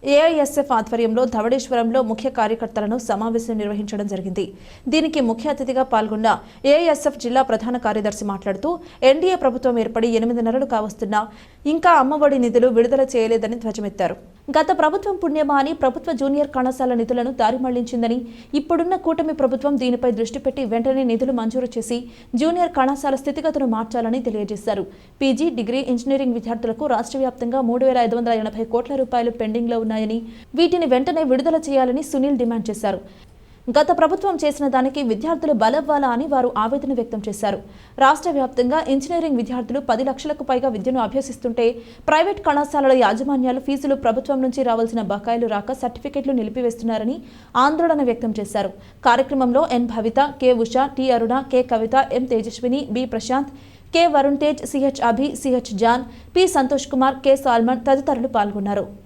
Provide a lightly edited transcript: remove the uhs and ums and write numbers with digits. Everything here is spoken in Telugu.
ఏఐఎస్ఎఫ్ ఆధ్వర్యంలో ధవళేశ్వరంలో ముఖ్య కార్యకర్తలను సమావేశం నిర్వహించడం జరిగింది. దీనికి ముఖ్య అతిథిగా పాల్గొన్న ఏఐఎస్ఎఫ్ జిల్లా ప్రధాన కార్యదర్శి మాట్లాడుతూ ఎన్డీఏ ప్రభుత్వం ఏర్పడి 8 నెలలు కావస్తున్నా ఇంకా అమ్మఒడి నిధులు విడుదల చేయలేదని ధ్వజమెత్తారు. గత ప్రభుత్వం పుణ్యమా అని ప్రభుత్వ జూనియర్ కళాశాల నిధులను దారి మళ్లించిందని, ఇప్పుడున్న కూటమి ప్రభుత్వం దీనిపై దృష్టి పెట్టి వెంటనే నిధులు మంజూరు చేసి జూనియర్ కళాశాల స్థితిగతులు మార్చాలని తెలియజేశారు. పీజీ, డిగ్రీ, ఇంజనీరింగ్ విద్యార్థులకు రాష్ట్ర వ్యాప్తంగా 3,580 కోట్ల రూపాయలు పెండింగ్లో ఉన్నాయని, వీటిని వెంటనే విడుదల చేయాలని సునీల్ డిమాండ్ చేశారు. గత ప్రభుత్వం చేసిన దానికి విద్యార్థులు బలవ్వాలా అని వారు ఆవేదన వ్యక్తం చేశారు. రాష్ట్ర వ్యాప్తంగా ఇంజనీరింగ్ విద్యార్థులు 10 లక్షలకు పైగా విద్యను అభ్యసిస్తుంటే ప్రైవేట్ కళాశాలల యాజమాన్యాలు ఫీజులు ప్రభుత్వం నుంచి రావాల్సిన బకాయిలు రాక సర్టిఫికెట్లు నిలిపివేస్తున్నారని ఆందోళన వ్యక్తం చేశారు. కార్యక్రమంలో N Bhavitha, K Usha, T Aruna, K Kavitha, M Tejaswini, B Prashanth, K Varun Tej, CH Abhi, CH John, P Santosh Kumar, K Salman తదితరులు పాల్గొన్నారు.